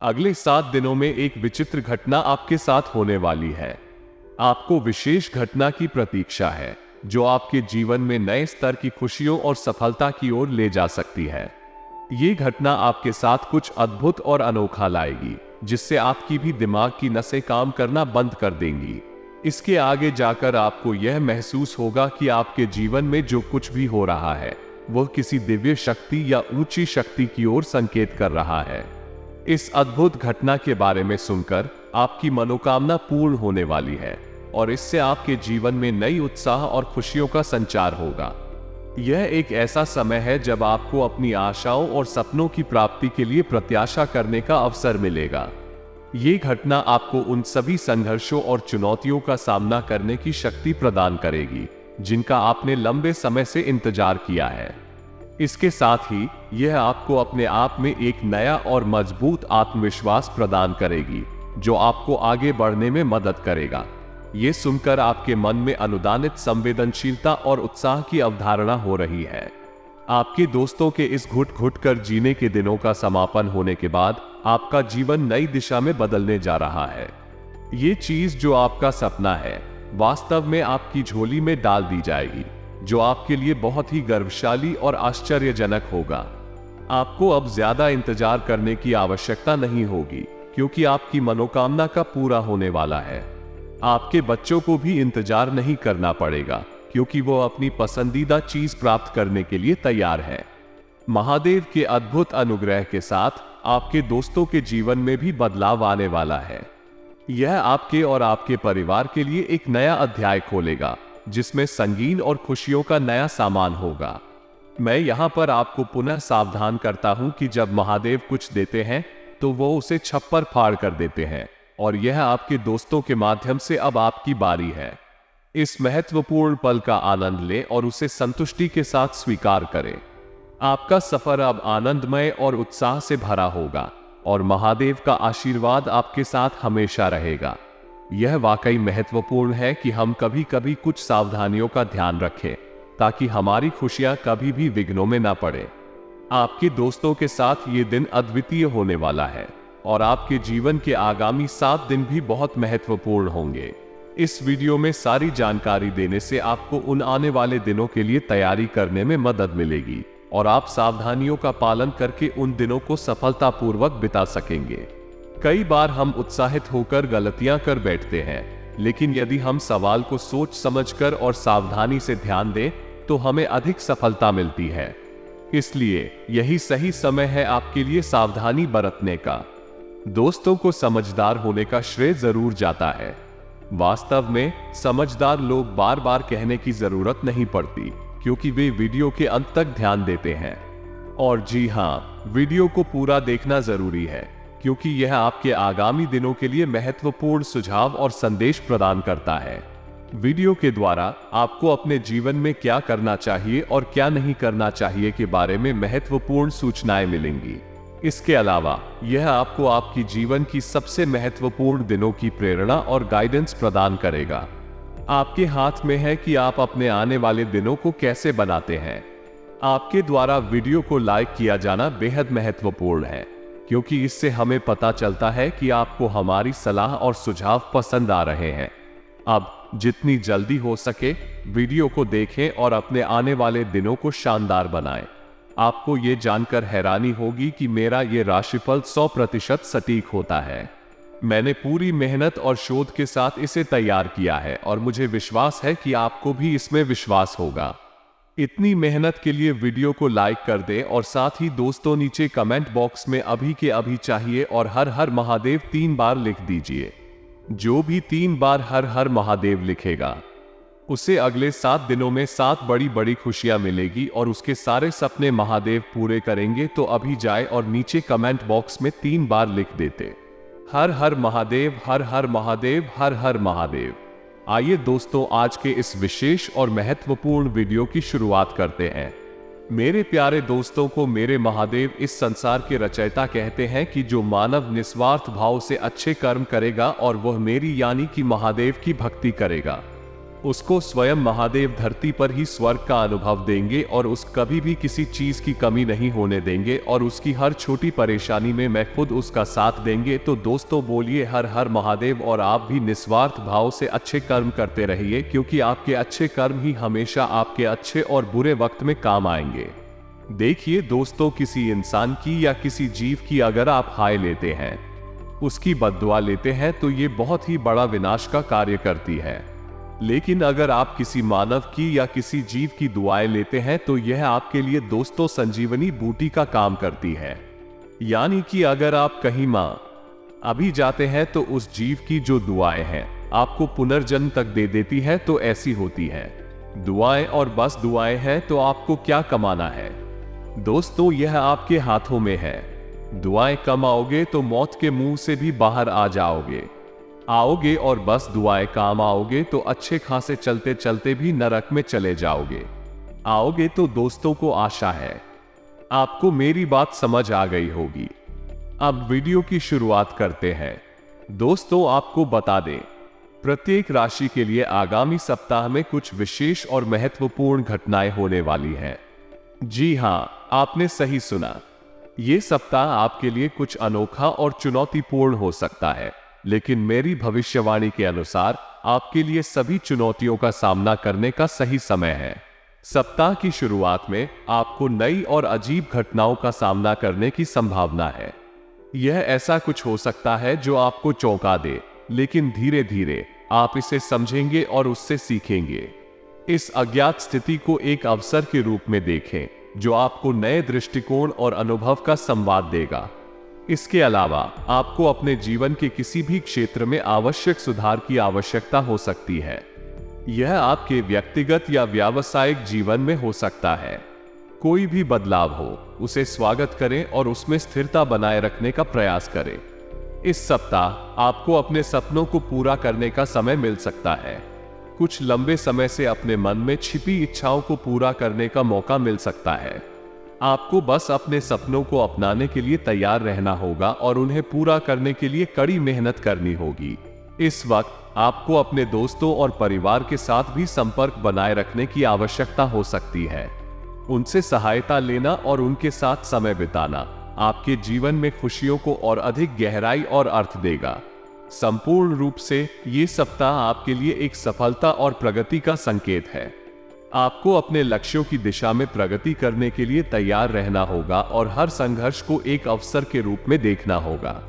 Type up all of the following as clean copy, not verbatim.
अगले 7 दिनों में एक विचित्र घटना आपके साथ होने वाली है। आपको विशेष घटना की प्रतीक्षा है जो आपके जीवन में नए स्तर की खुशियों और सफलता की ओर ले जा सकती है। ये घटना आपके साथ कुछ अद्भुत और अनोखा लाएगी, जिससे आपकी भी दिमाग की नसें काम करना बंद कर देंगी। इसके आगे जाकर आपको यह महसूस होगा कि आपके जीवन में जो कुछ भी हो रहा है वह किसी दिव्य शक्ति या ऊंची शक्ति की ओर संकेत कर रहा है। इस अद्भुत घटना के बारे में सुनकर आपकी मनोकामना पूर्ण होने वाली है और इससे आपके जीवन में नई उत्साह और खुशियों का संचार होगा। यह एक ऐसा समय है जब आपको अपनी आशाओं और सपनों की प्राप्ति के लिए प्रत्याशा करने का अवसर मिलेगा। ये घटना आपको उन सभी संघर्षों और चुनौतियों का सामना करने की शक्ति प्रदान करेगी जिनका आपने लंबे समय से इंतजार किया है। इसके साथ ही यह आपको अपने आप में एक नया और मजबूत आत्मविश्वास प्रदान करेगी जो आपको आगे बढ़ने में मदद करेगा। ये सुनकर आपके मन में अनुदानित संवेदनशीलता और उत्साह की अवधारणा हो रही है। आपके दोस्तों के इस घुट-घुट कर जीने के दिनों का समापन होने के बाद आपका जीवन नई दिशा में बदलने जा रहा है। ये चीज जो आपका सपना है वास्तव में आपकी झोली में डाल दी जाएगी, जो आपके लिए बहुत ही गर्वशाली और आश्चर्यजनक होगा। आपको अब ज्यादा इंतजार करने की आवश्यकता नहीं होगी क्योंकि आपकी मनोकामना का पूरा होने वाला है। आपके बच्चों को भी इंतजार नहीं करना पड़ेगा क्योंकि वो अपनी पसंदीदा चीज प्राप्त करने के लिए तैयार है। महादेव के अद्भुत अनुग्रह के साथ आपके दोस्तों के जीवन में भी बदलाव आने वाला है। यह आपके और आपके परिवार के लिए एक नया अध्याय खोलेगा जिसमें संगीन और खुशियों का नया सामान होगा। मैं यहाँ पर आपको पुनः सावधान करता हूँ कि जब महादेव कुछ देते हैं तो वो उसे छप्पर फाड़ कर देते हैं और यह आपके दोस्तों के माध्यम से अब आपकी बारी है। इस महत्वपूर्ण पल का आनंद लें और उसे संतुष्टि के साथ स्वीकार करें। आपका सफर अब आनंदमय और उत्साह से भरा होगा और महादेव का आशीर्वाद आपके साथ हमेशा रहेगा। यह वाकई महत्वपूर्ण है कि हम कभी कभी कुछ सावधानियों का ध्यान रखें ताकि हमारी खुशियां कभी भी विघ्नों में ना पड़े। आपके दोस्तों के साथ ये दिन अद्वितीय होने वाला है और आपके जीवन के आगामी 7 दिन भी बहुत महत्वपूर्ण होंगे। इस वीडियो में सारी जानकारी देने से आपको उन आने वाले दिनों के लिए तैयारी करने में मदद मिलेगी और आप सावधानियों का पालन करके उन दिनों को सफलतापूर्वक बिता सकेंगे। कई बार हम उत्साहित होकर गलतियां कर बैठते हैं, लेकिन यदि हम सवाल को सोच समझकर और सावधानी से ध्यान दें तो हमें अधिक सफलता मिलती है। इसलिए यही सही समय है आपके लिए सावधानी बरतने का। दोस्तों को समझदार होने का श्रेय जरूर जाता है। वास्तव में समझदार लोग बार बार कहने की जरूरत नहीं पड़ती क्योंकि वे वीडियो के अंत तक ध्यान देते हैं। और जी हाँ, वीडियो को पूरा देखना जरूरी है क्योंकि यह आपके आगामी दिनों के लिए महत्वपूर्ण सुझाव और संदेश प्रदान करता है। वीडियो के द्वारा आपको अपने जीवन में क्या करना चाहिए और क्या नहीं करना चाहिए के बारे में महत्वपूर्ण सूचनाएं मिलेंगी। इसके अलावा यह आपको आपकी जीवन की सबसे महत्वपूर्ण दिनों की प्रेरणा और गाइडेंस प्रदान करेगा। आपके हाथ में है कि आप अपने आने वाले दिनों को कैसे बनाते हैं। आपके द्वारा वीडियो को लाइक किया जाना बेहद महत्वपूर्ण है क्योंकि इससे हमें पता चलता है कि आपको हमारी सलाह और सुझाव पसंद आ रहे हैं। अब जितनी जल्दी हो सके वीडियो को देखें और अपने आने वाले दिनों को शानदार बनाएं। आपको ये जानकर हैरानी होगी कि मेरा ये राशिफल 100% सटीक होता है। मैंने पूरी मेहनत और शोध के साथ इसे तैयार किया है और मुझे विश्वास है कि आपको भी इसमें विश्वास होगा। इतनी मेहनत के लिए वीडियो को लाइक कर दें और साथ ही दोस्तों नीचे कमेंट बॉक्स में अभी के अभी चाहिए और हर हर महादेव 3 बार लिख दीजिए। जो भी 3 बार हर हर महादेव लिखेगा उसे अगले 7 दिनों में 7 बड़ी बड़ी खुशियां मिलेगी और उसके सारे सपने महादेव पूरे करेंगे। तो अभी जाए और नीचे कमेंट बॉक्स में 3 बार लिख देते, हर हर महादेव, हर हर महादेव, हर हर महादेव। आइए दोस्तों, आज के इस विशेष और महत्वपूर्ण वीडियो की शुरुआत करते हैं। मेरे प्यारे दोस्तों को मेरे महादेव इस संसार के रचयिता कहते हैं कि जो मानव निस्वार्थ भाव से अच्छे कर्म करेगा और वह मेरी यानी कि महादेव की भक्ति करेगा, उसको स्वयं महादेव धरती पर ही स्वर्ग का अनुभव देंगे और उस कभी भी किसी चीज की कमी नहीं होने देंगे और उसकी हर छोटी परेशानी में मैं खुद उसका साथ देंगे। तो दोस्तों बोलिए हर हर महादेव। और आप भी निस्वार्थ भाव से अच्छे कर्म करते रहिए, क्योंकि आपके अच्छे कर्म ही हमेशा आपके अच्छे और बुरे वक्त में काम आएंगे। देखिए दोस्तों, किसी इंसान की या किसी जीव की अगर आप हाय लेते हैं, उसकी बद्दुआ लेते हैं, तो ये बहुत ही बड़ा विनाश का कार्य करती है। लेकिन अगर आप किसी मानव की या किसी जीव की दुआएं लेते हैं तो यह आपके लिए दोस्तों संजीवनी बूटी का काम करती है। यानी कि अगर आप कहीं मां अभी जाते हैं तो उस जीव की जो दुआएं हैं आपको पुनर्जन्म तक दे देती है। तो ऐसी होती है दुआएं, और बस दुआएं हैं तो आपको क्या कमाना है दोस्तों, यह आपके हाथों में है। दुआएं कमाओगे तो मौत के मुंह से भी बाहर आ आओगे और बस दुआएं काम आओगे तो अच्छे खासे चलते चलते भी नरक में चले आओगे। तो दोस्तों को आशा है आपको मेरी बात समझ आ गई होगी। अब वीडियो की शुरुआत करते हैं। दोस्तों आपको बता दें, प्रत्येक राशि के लिए आगामी सप्ताह में कुछ विशेष और महत्वपूर्ण घटनाएं होने वाली हैं। जी हां, आपने सही सुना। ये सप्ताह आपके लिए कुछ अनोखा और चुनौतीपूर्ण हो सकता है, लेकिन मेरी भविष्यवाणी के अनुसार आपके लिए सभी चुनौतियों का सामना करने का सही समय है। सप्ताह की शुरुआत में आपको नई और अजीब घटनाओं का सामना करने की संभावना है। यह ऐसा कुछ हो सकता है जो आपको चौंका दे, लेकिन धीरे धीरे आप इसे समझेंगे और उससे सीखेंगे। इस अज्ञात स्थिति को एक अवसर के रूप में देखें, जो आपको नए दृष्टिकोण और अनुभव का संवाद देगा। इसके अलावा आपको अपने जीवन के किसी भी क्षेत्र में आवश्यक सुधार की आवश्यकता हो सकती है। यह आपके व्यक्तिगत या व्यावसायिक जीवन में हो सकता है। कोई भी बदलाव हो, उसे स्वागत करें और उसमें स्थिरता बनाए रखने का प्रयास करें। इस सप्ताह आपको अपने सपनों को पूरा करने का समय मिल सकता है। कुछ लंबे समय से अपने मन में छिपी इच्छाओं को पूरा करने का मौका मिल सकता है। आपको बस अपने सपनों को अपनाने के लिए तैयार रहना होगा और उन्हें पूरा करने के लिए कड़ी मेहनत करनी होगी। इस वक्त आपको अपने दोस्तों और परिवार के साथ भी संपर्क बनाए रखने की आवश्यकता हो सकती है। उनसे सहायता लेना और उनके साथ समय बिताना आपके जीवन में खुशियों को और अधिक गहराई और अर्थ देगा। संपूर्ण रूप से ये सप्ताह आपके लिए एक सफलता और प्रगति का संकेत है। आपको अपने लक्ष्यों की दिशा में प्रगति करने के लिए तैयार रहना होगा और हर संघर्ष को एक अवसर के रूप में देखना होगा।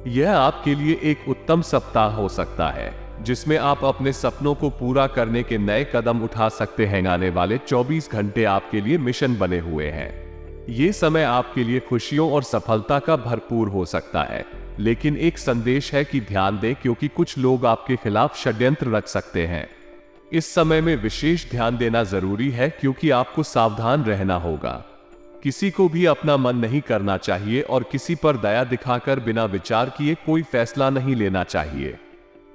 यह आपके लिए एक उत्तम सप्ताह हो सकता है, जिसमें आप अपने सपनों को पूरा करने के नए कदम उठा सकते हैं। आने वाले 24 घंटे आपके लिए मिशन बने हुए हैं। ये समय आपके लिए खुशियों और सफलता का भरपूर हो सकता है, लेकिन एक संदेश है कि ध्यान दें, क्योंकि कुछ लोग आपके खिलाफ षड्यंत्र रच सकते हैं। इस समय में विशेष ध्यान देना जरूरी है, क्योंकि आपको सावधान रहना होगा। किसी को भी अपना मन नहीं करना चाहिए और किसी पर दया दिखाकर बिना विचार किए कोई फैसला नहीं लेना चाहिए।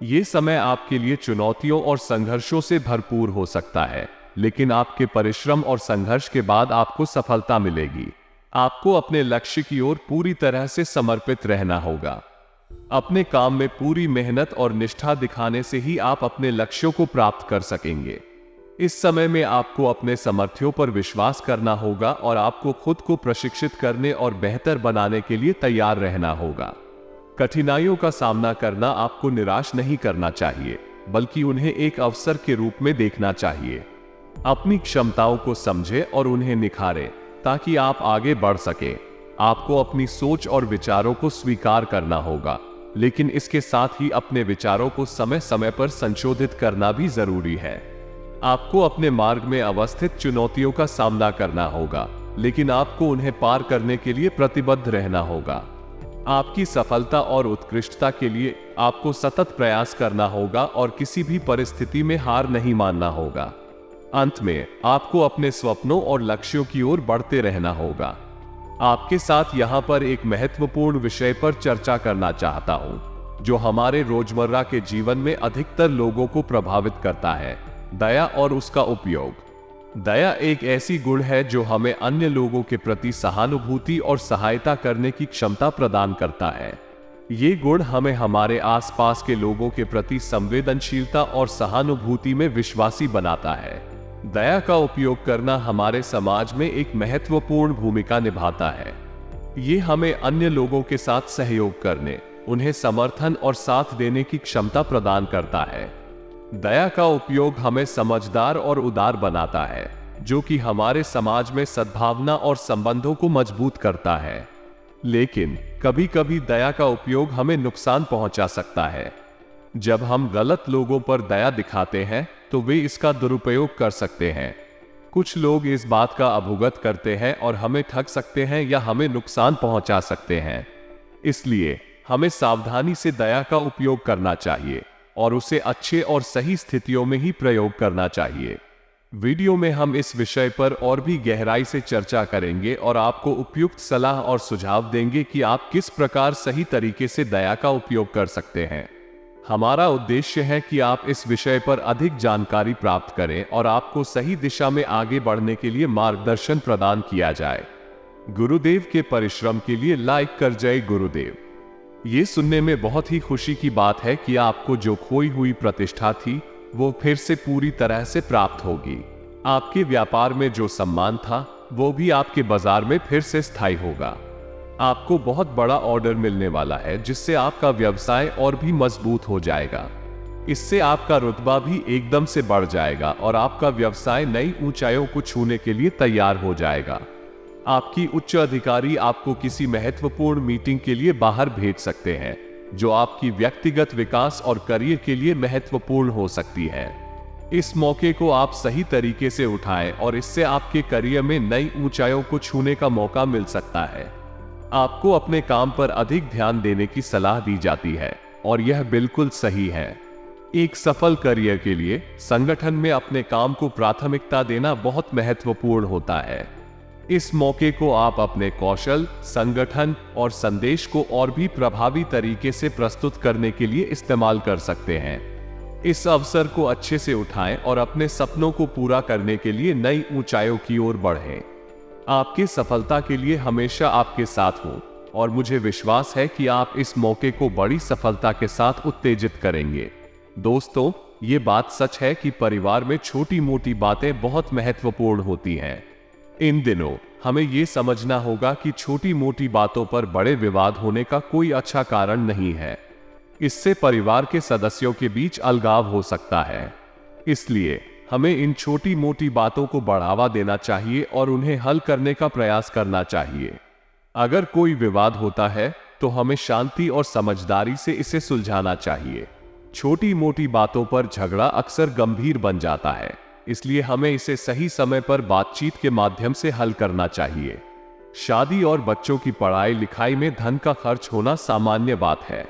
ये समय आपके लिए चुनौतियों और संघर्षों से भरपूर हो सकता है, लेकिन आपके परिश्रम और संघर्ष के बाद आपको सफलता मिलेगी। आपको अपने लक्ष्य की ओर पूरी तरह से समर्पित रहना होगा। अपने काम में पूरी मेहनत और निष्ठा दिखाने से ही आप अपने लक्ष्यों को प्राप्त कर सकेंगे। इस समय में आपको अपने सामर्थ्यों पर विश्वास करना होगा और आपको खुद को प्रशिक्षित करने और बेहतर बनाने के लिए तैयार रहना होगा। कठिनाइयों का सामना करना आपको निराश नहीं करना चाहिए, बल्कि उन्हें एक अवसर के रूप में देखना चाहिए। अपनी क्षमताओं को समझें और उन्हें निखारें, ताकि आप आगे बढ़ सकें। आपको अपनी सोच और विचारों को स्वीकार करना होगा, लेकिन इसके साथ ही अपने विचारों को समय समय पर संशोधित करना भी जरूरी है। आपको अपने मार्ग में अवस्थित चुनौतियों का सामना करना होगा, लेकिन आपको उन्हें पार करने के लिए प्रतिबद्ध रहना होगा। आपकी सफलता और उत्कृष्टता के लिए आपको सतत प्रयास करना होगा और किसी भी परिस्थिति में हार नहीं मानना होगा। अंत में आपको अपने सपनों और लक्ष्यों की ओर बढ़ते रहना होगा। आपके साथ यहां पर एक महत्वपूर्ण विषय पर चर्चा करना चाहता हूं, जो हमारे रोजमर्रा के जीवन में अधिकतर लोगों को प्रभावित करता है: दया और उसका उपयोग। दया एक ऐसी गुण है जो हमें अन्य लोगों के प्रति सहानुभूति और सहायता करने की क्षमता प्रदान करता है। ये गुण हमें हमारे आसपास के लोगों के प्रति संवेदनशीलता और सहानुभूति में विश्वासी बनाता है। दया का उपयोग करना हमारे समाज में एक महत्वपूर्ण भूमिका निभाता है। ये हमें अन्य लोगों के साथ सहयोग करने, उन्हें समर्थन और साथ देने की क्षमता प्रदान करता है। दया का उपयोग हमें समझदार और उदार बनाता है, जो कि हमारे समाज में सद्भावना और संबंधों को मजबूत करता है। लेकिन कभी कभी दया का उपयोग हमें नुकसान पहुंचा सकता है। जब हम गलत लोगों पर दया दिखाते हैं तो वे इसका दुरुपयोग कर सकते हैं। कुछ लोग इस बात का अवगत करते हैं और हमें ठग सकते हैं या हमें नुकसान पहुंचा सकते हैं। इसलिए हमें सावधानी से दया का उपयोग करना चाहिए और उसे अच्छे और सही स्थितियों में ही प्रयोग करना चाहिए। वीडियो में हम इस विषय पर और भी गहराई से चर्चा करेंगे और आपको उपयुक्त सलाह और सुझाव देंगे कि आप किस प्रकार सही तरीके से दया का उपयोग कर सकते हैं। हमारा उद्देश्य है कि आप इस विषय पर अधिक जानकारी प्राप्त करें और आपको सही दिशा में आगे बढ़ने के लिए मार्गदर्शन प्रदान किया जाए। गुरुदेव के परिश्रम के लिए लाइक कर जय गुरुदेव। ये सुनने में बहुत ही खुशी की बात है कि आपको जो खोई हुई प्रतिष्ठा थी वो फिर से पूरी तरह से प्राप्त होगी। आपके व्यापार में जो सम्मान था वो भी आपके बाजार में फिर से स्थायी होगा। आपको बहुत बड़ा ऑर्डर मिलने वाला है, जिससे आपका व्यवसाय और भी मजबूत हो जाएगा। इससे आपका रुतबा भी एकदम से बढ़ जाएगा और आपका व्यवसाय नई ऊंचाइयों को छूने के लिए तैयार हो जाएगा। आपकी उच्च अधिकारी आपको किसी महत्वपूर्ण मीटिंग के लिए बाहर भेज सकते हैं, जो आपकी व्यक्तिगत विकास और करियर के लिए महत्वपूर्ण हो सकती है। इस मौके को आप सही तरीके से उठाएं और इससे आपके करियर में नई ऊंचाइयों को छूने का मौका मिल सकता है। आपको अपने काम पर अधिक ध्यान देने की सलाह दी जाती है और यह बिल्कुल सही है। एक सफल करियर के लिए संगठन में अपने काम को प्राथमिकता देना बहुत महत्वपूर्ण होता है। इस मौके को आप अपने कौशल, संगठन और संदेश को और भी प्रभावी तरीके से प्रस्तुत करने के लिए इस्तेमाल कर सकते हैं। इस अवसर को अच्छे से उठाएं और अपने सपनों को पूरा करने के लिए नई ऊंचाइयों की ओर बढ़ें। आपकी सफलता के लिए हमेशा आपके साथ हूं और मुझे विश्वास है कि आप इस मौके को बड़ी सफलता के साथ उत्तेजित करेंगे। दोस्तों, ये बात सच है कि परिवार में छोटी मोटी बातें बहुत महत्वपूर्ण होती हैं। इन दिनों हमें ये समझना होगा कि छोटी मोटी बातों पर बड़े विवाद होने का कोई अच्छा कारण नहीं है। इससे परिवार के सदस्यों के बीच अलगाव हो सकता है। इसलिए हमें इन छोटी मोटी बातों को बढ़ावा देना चाहिए और उन्हें हल करने का प्रयास करना चाहिए। अगर कोई विवाद होता है तो हमें शांति और समझदारी से इसे सुलझाना चाहिए। छोटी मोटी बातों पर झगड़ा अक्सर गंभीर बन जाता है, इसलिए हमें इसे सही समय पर बातचीत के माध्यम से हल करना चाहिए। शादी और बच्चों की पढ़ाई लिखाई में धन का खर्च होना सामान्य बात है।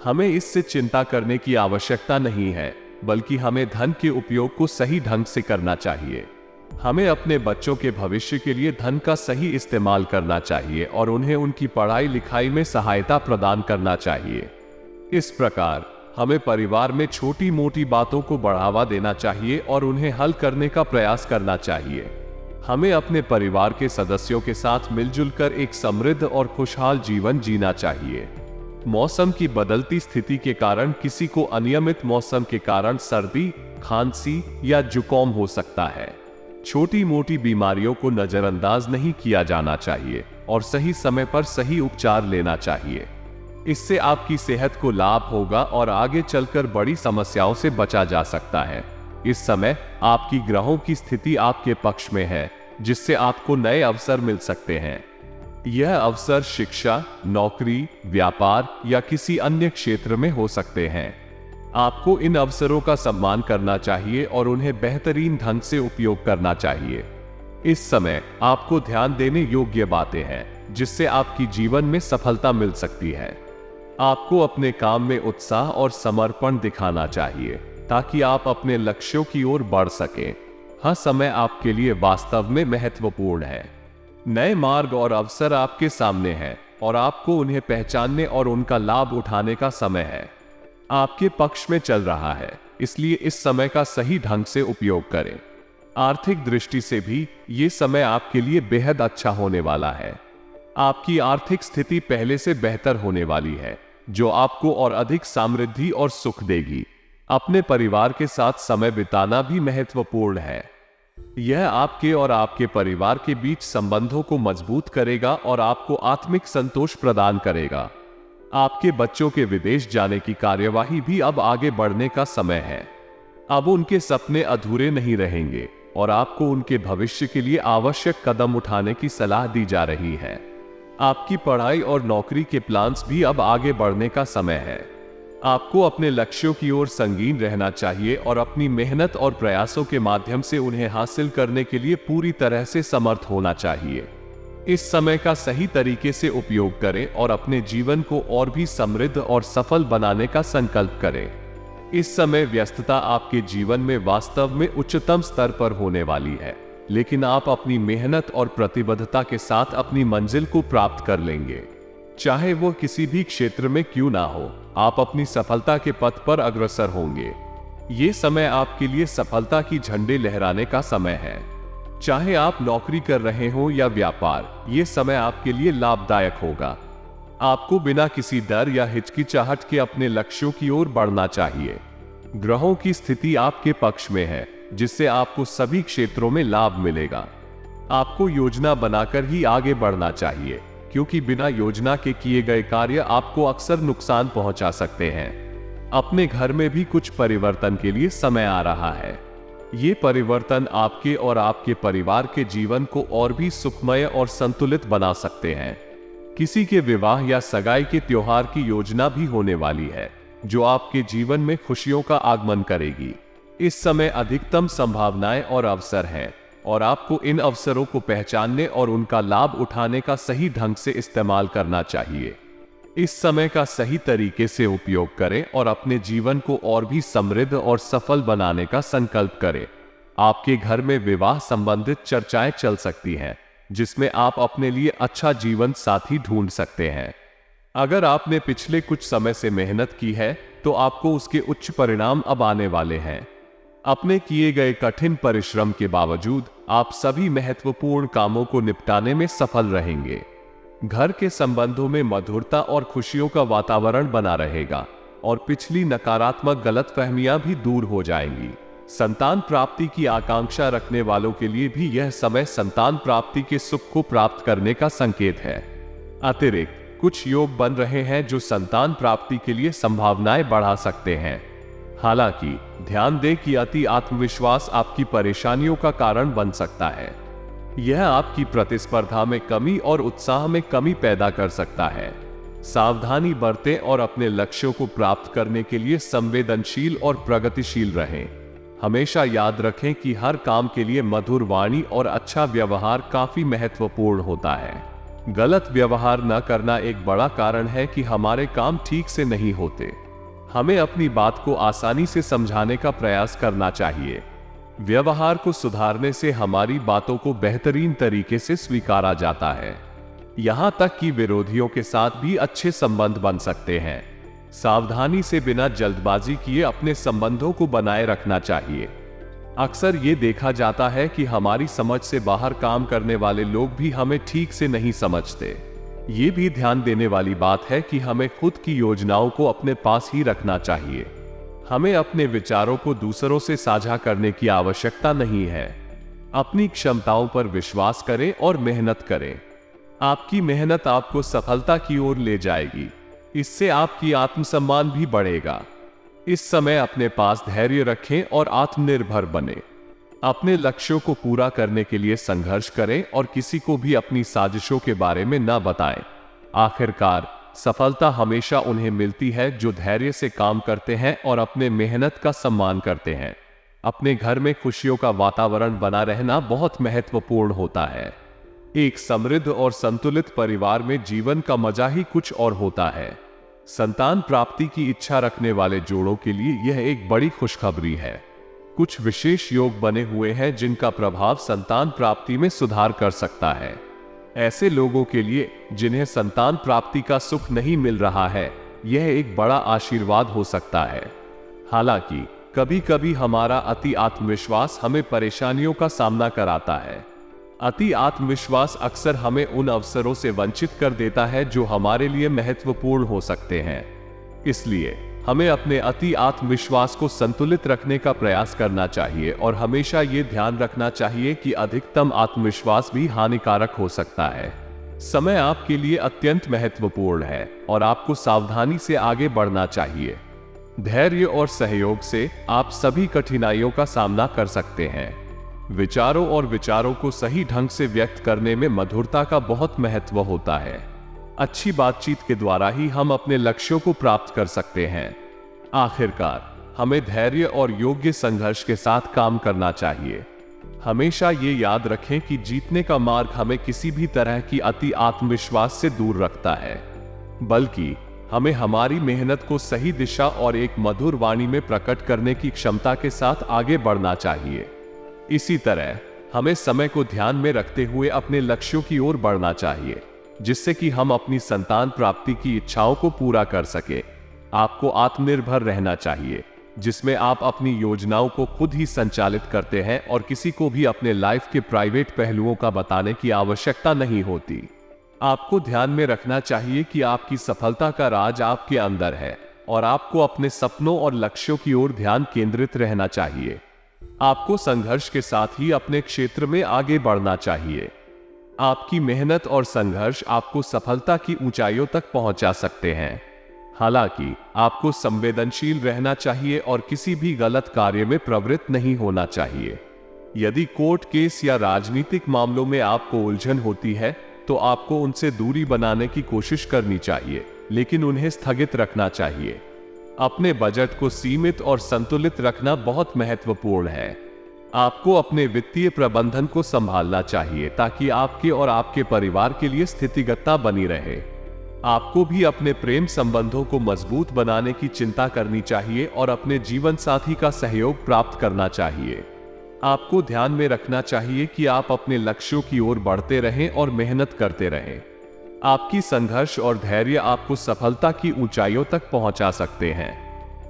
हमें इससे चिंता करने की आवश्यकता नहीं है, बल्कि हमें धन के उपयोग को सही ढंग से करना चाहिए। हमें अपने बच्चों के भविष्य के लिए धन का सही इस्तेमाल करना चाहिए और उन्हें उनकी पढ़ाई लिखाई में सहायता प्रदान करना चाहिए। इस प्रकार हमें परिवार में छोटी मोटी बातों को बढ़ावा देना चाहिए और उन्हें हल करने का प्रयास करना चाहिए। हमें अपने परिवार के सदस्यों के साथ मिलजुल कर एक समृद्ध और खुशहाल जीवन जीना चाहिए। मौसम की बदलती स्थिति के कारण किसी को अनियमित मौसम के कारण सर्दी, खांसी या जुकाम हो सकता है। छोटी मोटी बीमारियों को नजरअंदाज नहीं किया जाना चाहिए और सही समय पर सही उपचार लेना चाहिए। इससे आपकी सेहत को लाभ होगा और आगे चलकर बड़ी समस्याओं से बचा जा सकता है। इस समय आपकी ग्रहों की स्थिति आपके पक्ष में है, जिससे आपको नए अवसर मिल सकते हैं। यह अवसर शिक्षा, नौकरी, व्यापार या किसी अन्य क्षेत्र में हो सकते हैं। आपको इन अवसरों का सम्मान करना चाहिए और उन्हें बेहतरीन ढंग से उपयोग करना चाहिए। इस समय आपको ध्यान देने योग्य बातें हैं, जिससे आपकी जीवन में सफलता मिल सकती है। आपको अपने काम में उत्साह और समर्पण दिखाना चाहिए ताकि आप अपने लक्ष्यों की ओर बढ़ सकें। हर समय आपके लिए वास्तव में महत्वपूर्ण है। नए मार्ग और अवसर आपके सामने हैं और आपको उन्हें पहचानने और उनका लाभ उठाने का समय है। आपके पक्ष में चल रहा है, इसलिए इस समय का सही ढंग से उपयोग करें। आर्थिक दृष्टि से भी ये समय आपके लिए बेहद अच्छा होने वाला है। आपकी आर्थिक स्थिति पहले से बेहतर होने वाली है। जो आपको और अधिक समृद्धि और सुख देगी। अपने परिवार के साथ समय बिताना भी महत्वपूर्ण है। यह आपके और आपके परिवार के बीच संबंधों को मजबूत करेगा और आपको आत्मिक संतोष प्रदान करेगा। आपके बच्चों के विदेश जाने की कार्यवाही भी अब आगे बढ़ने का समय है। अब उनके सपने अधूरे नहीं रहेंगे और आपको उनके भविष्य के लिए आवश्यक कदम उठाने की सलाह दी जा रही है। आपकी पढ़ाई और नौकरी के प्लान्स भी अब आगे बढ़ने का समय है। आपको अपने लक्ष्यों की ओर संगीन रहना चाहिए और अपनी मेहनत और प्रयासों के माध्यम से उन्हें हासिल करने के लिए पूरी तरह से समर्थ होना चाहिए। इस समय का सही तरीके से उपयोग करें और अपने जीवन को और भी समृद्ध और सफल बनाने का संकल्प करें। इस समय व्यस्तता आपके जीवन में वास्तव में उच्चतम स्तर पर होने वाली है, लेकिन आप अपनी मेहनत और प्रतिबद्धता के साथ अपनी मंजिल को प्राप्त कर लेंगे। चाहे वो किसी भी क्षेत्र में क्यों ना हो, आप अपनी सफलता के पथ पर अग्रसर होंगे। ये समय आपके लिए सफलता की झंडे लहराने का समय है। चाहे आप नौकरी कर रहे हो या व्यापार, ये समय आपके लिए लाभदायक होगा। आपको बिना किसी डर या हिचकिचाहट के अपने लक्ष्यों की ओर बढ़ना चाहिए। ग्रहों की स्थिति आपके पक्ष में है, जिससे आपको सभी क्षेत्रों में लाभ मिलेगा। आपको योजना बनाकर ही आगे बढ़ना चाहिए, क्योंकि बिना योजना के किए गए कार्य आपको अक्सर नुकसान पहुंचा सकते हैं। अपने घर में भी कुछ परिवर्तन के लिए समय आ रहा है। ये परिवर्तन आपके और आपके परिवार के जीवन को और भी सुखमय और संतुलित बना सकते हैं। किसी के विवाह या सगाई के त्योहार की योजना भी होने वाली है, जो आपके जीवन में खुशियों का आगमन करेगी। इस समय अधिकतम संभावनाएं और अवसर हैं, और आपको इन अवसरों को पहचानने और उनका लाभ उठाने का सही ढंग से इस्तेमाल करना चाहिए। इस समय का सही तरीके से उपयोग करें और अपने जीवन को और भी समृद्ध और सफल बनाने का संकल्प करें। आपके घर में विवाह संबंधित चर्चाएं चल सकती हैं, जिसमें आप अपने लिए अच्छा जीवन साथी ढूंढ सकते हैं। अगर आपने पिछले कुछ समय से मेहनत की है, तो आपको उसके उच्च परिणाम अब आने वाले हैं। अपने किए गए कठिन परिश्रम के बावजूद आप सभी महत्वपूर्ण कामों को निपटाने में सफल रहेंगे। घर के संबंधों में मधुरता और खुशियों का वातावरण बना रहेगा और पिछली नकारात्मक गलतफहमियां भी दूर हो जाएंगी। संतान प्राप्ति की आकांक्षा रखने वालों के लिए भी यह समय संतान प्राप्ति के सुख को प्राप्त करने का संकेत है। अतिरिक्त कुछ योग बन रहे हैं जो संतान प्राप्ति के लिए संभावनाएं बढ़ा सकते हैं। हालांकि ध्यान दें कि अति आत्मविश्वास आपकी परेशानियों का कारण बन सकता है। यह आपकी प्रतिस्पर्धा में कमी और उत्साह में कमी पैदा कर सकता है। सावधानी बरतें और अपने लक्ष्यों को प्राप्त करने के लिए संवेदनशील और प्रगतिशील रहें। हमेशा याद रखें कि हर काम के लिए मधुर वाणी और अच्छा व्यवहार काफी महत्वपूर्ण होता है। गलत व्यवहार न करना एक बड़ा कारण है कि हमारे काम ठीक से नहीं होते। हमें अपनी बात को आसानी से समझाने का प्रयास करना चाहिए। व्यवहार को सुधारने से हमारी बातों को बेहतरीन तरीके से स्वीकारा जाता है। यहां तक कि विरोधियों के साथ भी अच्छे संबंध बन सकते हैं। सावधानी से बिना जल्दबाजी किए अपने संबंधों को बनाए रखना चाहिए। अक्सर ये देखा जाता है कि हमारी समझ से बाहर काम करने वाले लोग भी हमें ठीक से नहीं समझते। ये भी ध्यान देने वाली बात है कि हमें खुद की योजनाओं को अपने पास ही रखना चाहिए। हमें अपने विचारों को दूसरों से साझा करने की आवश्यकता नहीं है। अपनी क्षमताओं पर विश्वास करें और मेहनत करें। आपकी मेहनत आपको सफलता की ओर ले जाएगी। इससे आपकी आत्मसम्मान भी बढ़ेगा। इस समय अपने पास धैर्य रखें और आत्मनिर्भर बने। अपने लक्ष्यों को पूरा करने के लिए संघर्ष करें और किसी को भी अपनी साजिशों के बारे में न बताएं। आखिरकार सफलता हमेशा उन्हें मिलती है जो धैर्य से काम करते हैं और अपने मेहनत का सम्मान करते हैं। अपने घर में खुशियों का वातावरण बना रहना बहुत महत्वपूर्ण होता है। एक समृद्ध और संतुलित परिवार में जीवन का मजा ही कुछ और होता है। संतान प्राप्ति की इच्छा रखने वाले जोड़ों के लिए यह एक बड़ी खुशखबरी है। कुछ विशेष योग बने हुए हैं जिनका प्रभाव संतान प्राप्ति में सुधार कर सकता है। ऐसे लोगों के लिए जिन्हें संतान प्राप्ति का सुख नहीं मिल रहा है, यह एक बड़ा आशीर्वाद हो सकता है। हालांकि कभी कभी हमारा अति आत्मविश्वास हमें परेशानियों का सामना कराता है। अति आत्मविश्वास अक्सर हमें उन अवसरों से वंचित कर देता है जो हमारे लिए महत्वपूर्ण हो सकते हैं। इसलिए हमें अपने अति आत्मविश्वास को संतुलित रखने का प्रयास करना चाहिए और हमेशा ये ध्यान रखना चाहिए कि अधिकतम आत्मविश्वास भी हानिकारक हो सकता है। समय आपके लिए अत्यंत महत्वपूर्ण है और आपको सावधानी से आगे बढ़ना चाहिए। धैर्य और सहयोग से आप सभी कठिनाइयों का सामना कर सकते हैं। विचारों और विचारों को सही ढंग से व्यक्त करने में मधुरता का बहुत महत्व होता है। अच्छी बातचीत के द्वारा ही हम अपने लक्ष्यों को प्राप्त कर सकते हैं। आखिरकार हमें धैर्य और योग्य संघर्ष के साथ काम करना चाहिए। हमेशा ये याद रखें कि जीतने का मार्ग हमें किसी भी तरह की अति आत्मविश्वास से दूर रखता है, बल्कि हमें हमारी मेहनत को सही दिशा और एक मधुर वाणी में प्रकट करने की क्षमता के साथ आगे बढ़ना चाहिए। इसी तरह हमें समय को ध्यान में रखते हुए अपने लक्ष्यों की ओर बढ़ना चाहिए, जिससे कि हम अपनी संतान प्राप्ति की इच्छाओं को पूरा कर सके। आपको आत्मनिर्भर रहना चाहिए, जिसमें आप अपनी योजनाओं को खुद ही संचालित करते हैं और किसी को भी अपने लाइफ के प्राइवेट पहलुओं का बताने की आवश्यकता नहीं होती। आपको ध्यान में रखना चाहिए कि आपकी सफलता का राज आपके अंदर है और आपको अपने सपनों और लक्ष्यों की ओर ध्यान केंद्रित रहना चाहिए। आपको संघर्ष के साथ ही अपने क्षेत्र में आगे बढ़ना चाहिए। आपकी मेहनत और संघर्ष आपको सफलता की ऊंचाइयों तक पहुंचा सकते हैं। हालांकि आपको संवेदनशील रहना चाहिए और किसी भी गलत कार्य में प्रवृत्त नहीं होना चाहिए। यदि कोर्ट केस या राजनीतिक मामलों में आपको उलझन होती है तो आपको उनसे दूरी बनाने की कोशिश करनी चाहिए, लेकिन उन्हें स्थगित रखना चाहिए। अपने बजट को सीमित और संतुलित रखना बहुत महत्वपूर्ण है। आपको अपने वित्तीय प्रबंधन को संभालना चाहिए ताकि आपके और आपके परिवार के लिए स्थितिगतता बनी रहे। आपको भी अपने प्रेम संबंधों को मजबूत बनाने की चिंता करनी चाहिए और अपने जीवन साथी का सहयोग प्राप्त करना चाहिए। आपको ध्यान में रखना चाहिए कि आप अपने लक्ष्यों की ओर बढ़ते रहें और मेहनत करते रहें। आपकी संघर्ष और धैर्य आपको सफलता की ऊंचाइयों तक पहुंचा सकते हैं।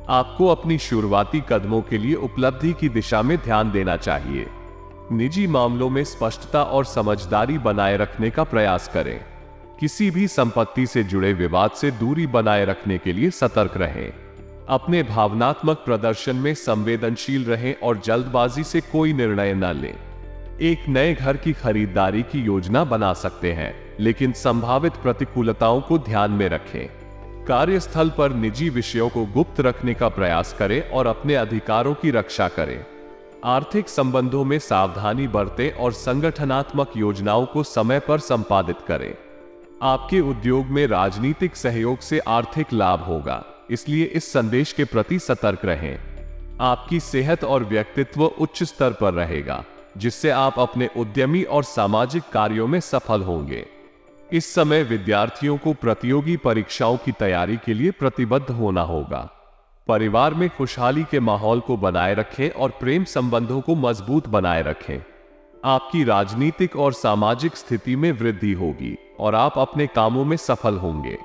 आपको अपनी शुरुआती कदमों के लिए उपलब्धि की दिशा में ध्यान देना चाहिए। निजी मामलों में स्पष्टता और समझदारी बनाए रखने का प्रयास करें। किसी भी संपत्ति से जुड़े विवाद से दूरी बनाए रखने के लिए सतर्क रहें। अपने भावनात्मक प्रदर्शन में संवेदनशील रहें और जल्दबाजी से कोई निर्णय न लें। एक नए घर की खरीदारी की योजना बना सकते हैं, लेकिन संभावित प्रतिकूलताओं को ध्यान में रखें। कार्यस्थल पर निजी विषयों को गुप्त रखने का प्रयास करें और अपने अधिकारों की रक्षा करें। आर्थिक संबंधों में सावधानी बरतें और संगठनात्मक योजनाओं को समय पर संपादित करें। आपके उद्योग में राजनीतिक सहयोग से आर्थिक लाभ होगा, इसलिए इस संदेश के प्रति सतर्क रहें। आपकी सेहत और व्यक्तित्व उच्च स्तर पर रहेगा, जिससे आप अपने उद्यमी और सामाजिक कार्यों में सफल होंगे। इस समय विद्यार्थियों को प्रतियोगी परीक्षाओं की तैयारी के लिए प्रतिबद्ध होना होगा। परिवार में खुशहाली के माहौल को बनाए रखें और प्रेम संबंधों को मजबूत बनाए रखें। आपकी राजनीतिक और सामाजिक स्थिति में वृद्धि होगी और आप अपने कामों में सफल होंगे।